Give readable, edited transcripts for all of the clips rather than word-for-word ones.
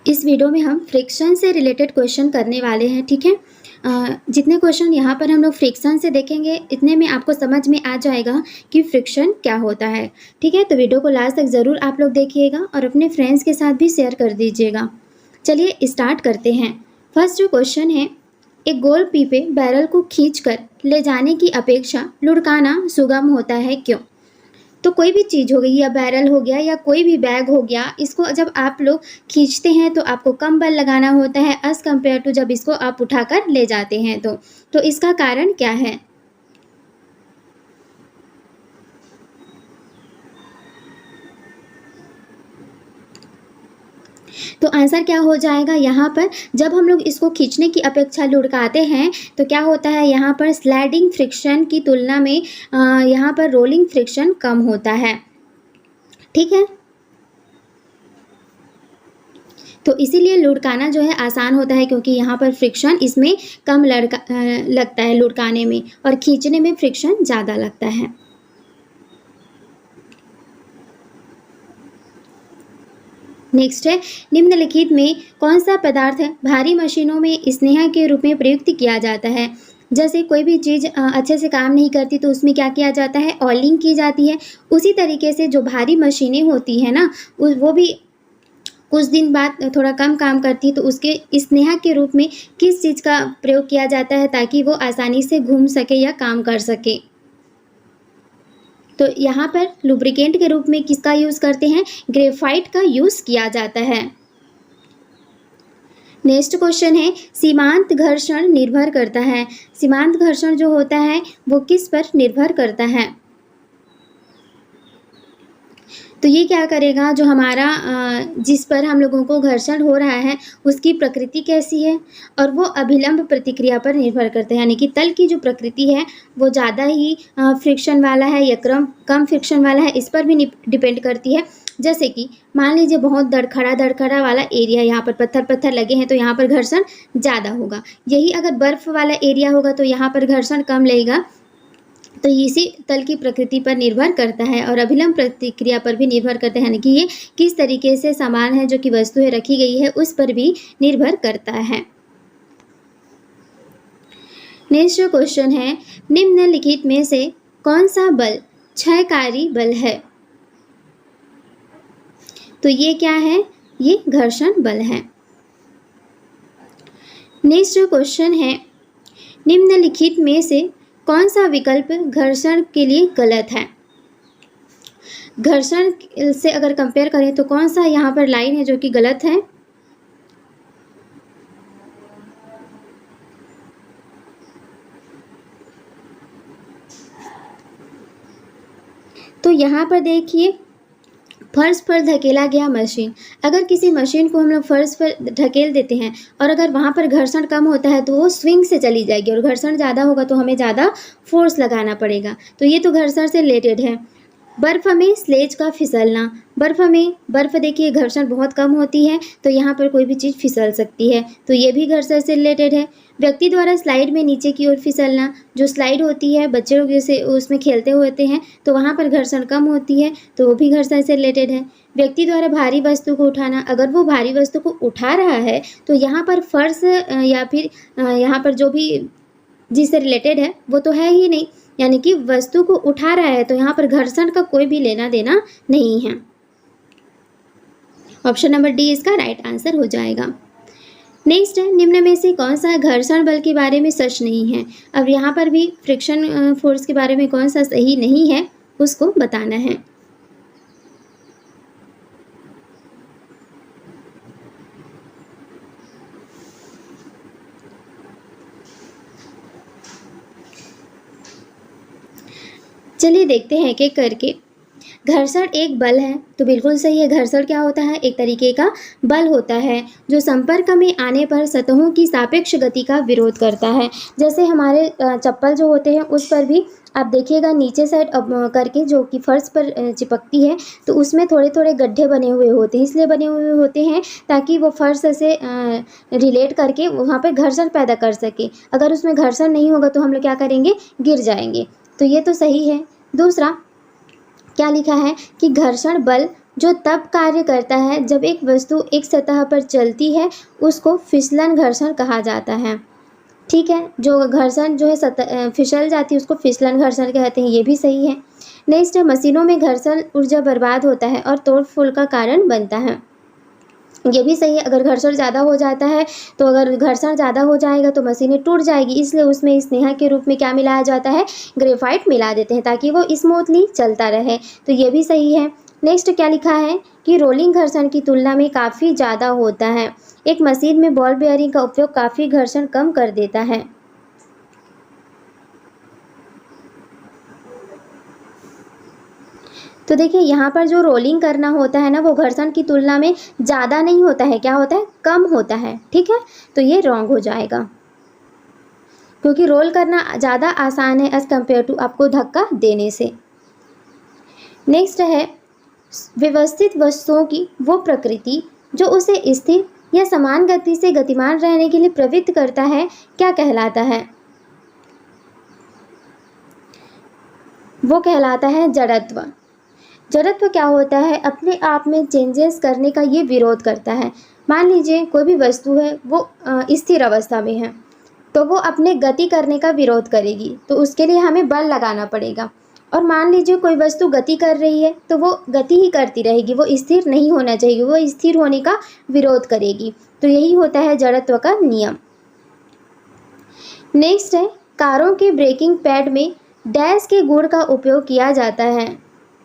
इस वीडियो में हम फ्रिक्शन से रिलेटेड क्वेश्चन करने वाले हैं, ठीक है। जितने क्वेश्चन यहाँ पर हम लोग फ्रिक्शन से देखेंगे इतने में आपको समझ में आ जाएगा कि फ्रिक्शन क्या होता है, ठीक है। तो वीडियो को लास्ट तक ज़रूर आप लोग देखिएगा और अपने फ्रेंड्स के साथ भी शेयर कर दीजिएगा। चलिए स्टार्ट करते हैं। फर्स्ट जो क्वेश्चन है, एक गोल पीपे बैरल को खींचकर ले जाने की अपेक्षा लुढ़काना सुगम होता है, क्यों? तो कोई भी चीज़ हो गई या बैरल हो गया या कोई भी बैग हो गया, इसको जब आप लोग खींचते हैं तो आपको कम बल लगाना होता है एज़ कम्पेयर टू जब इसको आप उठाकर ले जाते हैं तो इसका कारण क्या है? तो आंसर क्या हो जाएगा यहाँ पर, जब हम लोग इसको खींचने की अपेक्षा लुढ़काते हैं तो क्या होता है, यहाँ पर स्लाइडिंग फ्रिक्शन की तुलना में यहाँ पर रोलिंग फ्रिक्शन कम होता है, ठीक है। तो इसीलिए लुढ़काना जो है आसान होता है, क्योंकि यहाँ पर फ्रिक्शन इसमें कम लगता है लुढ़काने में, और खींचने में फ्रिक्शन ज़्यादा लगता है। नेक्स्ट है, निम्नलिखित में कौन सा पदार्थ भारी मशीनों में स्नेहा के रूप में प्रयुक्त किया जाता है? जैसे कोई भी चीज़ अच्छे से काम नहीं करती तो उसमें क्या किया जाता है, ऑयलिंग की जाती है। उसी तरीके से जो भारी मशीनें होती हैं ना, वो भी कुछ दिन बाद थोड़ा कम काम करती है, तो उसके स्नेहा के रूप में किस चीज़ का प्रयोग किया जाता है ताकि वो आसानी से घूम सके या काम कर सके? तो यहाँ पर लुब्रिकेंट के रूप में किसका यूज़ करते हैं, ग्रेफाइट का यूज़ किया जाता है। नेक्स्ट क्वेश्चन है, सीमांत घर्षण निर्भर करता है। सीमांत घर्षण जो होता है वो किस पर निर्भर करता है? तो ये क्या करेगा, जो हमारा जिस पर हम लोगों को घर्षण हो रहा है उसकी प्रकृति कैसी है, और वो अभिलंब प्रतिक्रिया पर निर्भर करता है। यानी कि तल की जो प्रकृति है वो ज़्यादा ही फ्रिक्शन वाला है या कम फ्रिक्शन वाला है, इस पर भी डिपेंड करती है। जैसे कि मान लीजिए बहुत दरखड़ा वाला एरिया, यहाँ पर पत्थर लगे हैं तो यहाँ पर घर्षण ज़्यादा होगा। यही अगर बर्फ़ वाला एरिया होगा तो यहाँ पर घर्षण कम लगेगा। तो इसी तल की प्रकृति पर निर्भर करता है और अभिलंब प्रतिक्रिया पर भी निर्भर करता है, यानी कि ये किस तरीके से सामान है जो कि वस्तुएं रखी गई है उस पर भी निर्भर करता है। नेक्स्ट जो क्वेश्चन है, निम्नलिखित में से कौन सा बल क्षयकारी बल है? तो ये क्या है, ये घर्षण बल है। नेक्स्ट जो क्वेश्चन है, निम्नलिखित में से कौन सा विकल्प घर्षण के लिए गलत है? घर्षण से अगर कंपेयर करें तो कौन सा यहाँ पर लाइन है जो कि गलत है? तो यहाँ पर देखिए, फर्श पर धकेला गया मशीन। अगर किसी मशीन को हम लोग फर्श पर ढकेल देते हैं और अगर वहाँ पर घर्षण कम होता है तो वो स्विंग से चली जाएगी, और घर्षण ज़्यादा होगा तो हमें ज़्यादा फोर्स लगाना पड़ेगा। तो ये तो घर्षण से रिलेटेड है। बर्फ़ में स्लेज का फिसलना। बर्फ़ देखिए घर्षण बहुत कम होती है तो यहाँ पर कोई भी चीज़ फिसल सकती है, तो ये भी घर्षण से रिलेटेड है। व्यक्ति द्वारा स्लाइड में नीचे की ओर फिसलना। जो स्लाइड होती है बच्चे लोग जैसे उसमें खेलते होते हैं तो वहाँ पर घर्षण कम होती है, तो वो भी घर्षण से रिलेटेड है। व्यक्ति द्वारा भारी वस्तु को उठाना। अगर वो भारी वस्तु को उठा रहा है तो यहाँ पर फर्श या फिर यहाँ पर जो भी जिससे रिलेटेड है वो तो है ही नहीं, यानी कि वस्तु को उठा रहा है तो यहाँ पर घर्षण का कोई भी लेना देना नहीं है। ऑप्शन नंबर डी इसका राइट आंसर हो जाएगा। नेक्स्ट है, निम्न में से कौन सा घर्षण बल के बारे में सच नहीं है? अब यहाँ पर भी फ्रिक्शन फोर्स के बारे में कौन सा सही नहीं है उसको बताना है। चलिए देखते हैं एक-एक करके। घर्षण एक बल है, तो बिल्कुल सही है। घर्षण क्या होता है, एक तरीके का बल होता है जो संपर्क में आने पर सतहों की सापेक्ष गति का विरोध करता है। जैसे हमारे चप्पल जो होते हैं उस पर भी आप देखिएगा नीचे साइड करके जो कि फर्श पर चिपकती है तो उसमें थोड़े थोड़े गड्ढे बने हुए होते हैं, इसलिए बने हुए होते हैं ताकि वो फर्श से रिलेट करके वहाँ पर घर्षण पैदा कर सके। अगर उसमें घर्षण नहीं होगा तो हम लोग क्या करेंगे, गिर जाएंगे। तो ये तो सही है। दूसरा क्या लिखा है कि घर्षण बल जो तब कार्य करता है जब एक वस्तु एक सतह पर चलती है, उसको फिसलन घर्षण कहा जाता है। ठीक है, जो घर्षण जो है फिसल जाती है उसको फिसलन घर्षण कहते हैं, ये भी सही है। नेक्स्ट है, मशीनों में घर्षण ऊर्जा बर्बाद होता है और तोड़फोड़ का कारण बनता है, ये भी सही है। अगर घर्षण ज़्यादा हो जाता है तो अगर घर्षण ज़्यादा हो जाएगा तो मशीनें टूट जाएगी, इसलिए उसमें स्नेहा के रूप में क्या मिलाया जाता है, ग्रेफाइट मिला देते हैं ताकि वो स्मूथली चलता रहे, तो ये भी सही है। नेक्स्ट क्या लिखा है कि रोलिंग घर्षण की तुलना में काफ़ी ज़्यादा होता है। एक मशीन में बॉल बेयरिंग का उपयोग काफ़ी घर्षण कम कर देता है। तो देखिए यहाँ पर जो रोलिंग करना होता है ना, वो घर्षण की तुलना में ज़्यादा नहीं होता है, क्या होता है, कम होता है। ठीक है, तो ये रॉन्ग हो जाएगा, क्योंकि रोल करना ज़्यादा आसान है एज़ कम्पेयर टू आपको धक्का देने से। नेक्स्ट है, व्यवस्थित वस्तुओं की वो प्रकृति जो उसे स्थिर या समान गति से गतिमान रहने के लिए प्रवृत्त करता है, क्या कहलाता है, वो कहलाता है जड़त्व। जड़त्व क्या होता है, अपने आप में चेंजेस करने का ये विरोध करता है। मान लीजिए कोई भी वस्तु है वो स्थिर अवस्था में है, तो वो अपने गति करने का विरोध करेगी, तो उसके लिए हमें बल लगाना पड़ेगा। और मान लीजिए कोई वस्तु गति कर रही है तो वो गति ही करती रहेगी, वो स्थिर नहीं होना चाहिए, वो स्थिर होने का विरोध करेगी, तो यही होता है जड़त्व का नियम। नेक्स्ट है, कारों के ब्रेकिंग पैड में डैश के गुण का उपयोग किया जाता है।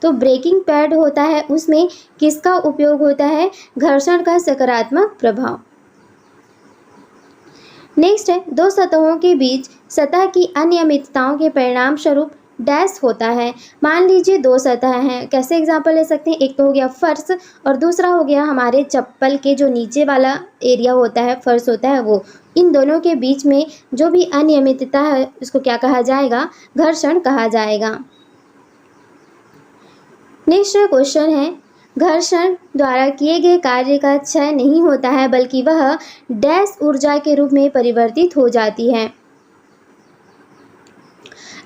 तो ब्रेकिंग पैड होता है, उसमें किसका उपयोग होता है, घर्षण का सकारात्मक प्रभाव। नेक्स्ट है, दो सतहों के बीच सतह की अनियमितताओं के परिणाम स्वरूप डैश होता है। मान लीजिए दो सतह हैं, कैसे एग्जांपल ले सकते हैं, एक तो हो गया फर्श और दूसरा हो गया हमारे चप्पल के जो नीचे वाला एरिया होता है, फर्श होता है वो। इन दोनों के बीच में जो भी अनियमितता है उसको क्या कहा जाएगा, घर्षण कहा जाएगा। नेक्स्ट क्वेश्चन है, घर्षण द्वारा किए गए कार्य का क्षय नहीं होता है बल्कि वह डैश ऊर्जा के रूप में परिवर्तित हो जाती है।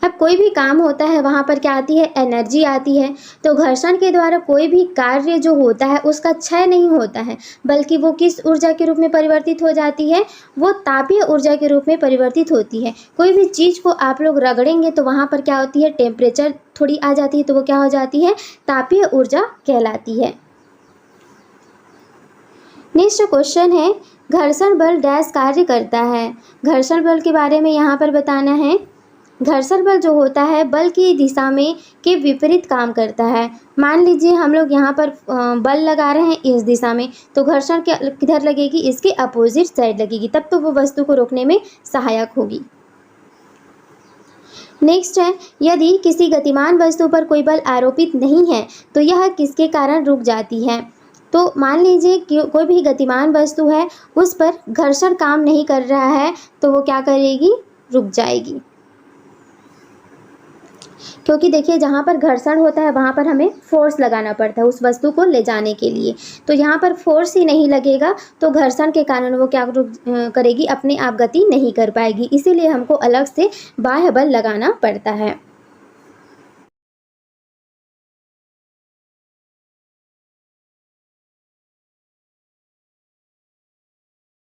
अब कोई भी काम होता है वहाँ पर क्या आती है, एनर्जी आती है। तो घर्षण के द्वारा कोई भी कार्य जो होता है उसका क्षय नहीं होता है, बल्कि वो किस ऊर्जा के रूप में परिवर्तित हो जाती है, वो तापीय ऊर्जा के रूप में परिवर्तित होती है। कोई भी चीज़ को आप लोग रगड़ेंगे तो वहाँ पर क्या होती है, टेम्परेचर थोड़ी आ जाती है, तो वो क्या हो जाती है, तापीय ऊर्जा कहलाती है। नेक्स्ट क्वेश्चन है, घर्षण बल डैश कार्य करता है। घर्षण बल के बारे में यहाँ पर बताना है। घर्षण बल जो होता है बल की दिशा में के विपरीत काम करता है। मान लीजिए हम लोग यहाँ पर बल लगा रहे हैं इस दिशा में, तो घर्षण किधर लगेगी, इसके अपोजिट साइड लगेगी, तब तो वो वस्तु को रोकने में सहायक होगी। नेक्स्ट है, यदि किसी गतिमान वस्तु पर कोई बल आरोपित नहीं है तो यह किसके कारण रुक जाती है। तो मान लीजिए कि कोई भी गतिमान वस्तु है, उस पर घर्षण काम नहीं कर रहा है, तो वो क्या करेगी, रुक जाएगी। क्योंकि देखिए जहाँ पर घर्षण होता है वहाँ पर हमें फोर्स लगाना पड़ता है उस वस्तु को ले जाने के लिए, तो यहाँ पर फोर्स ही नहीं लगेगा तो घर्षण के कारण वो क्या करेगी, अपने आप गति नहीं कर पाएगी, इसीलिए हमको अलग से बाह्य बल लगाना पड़ता है।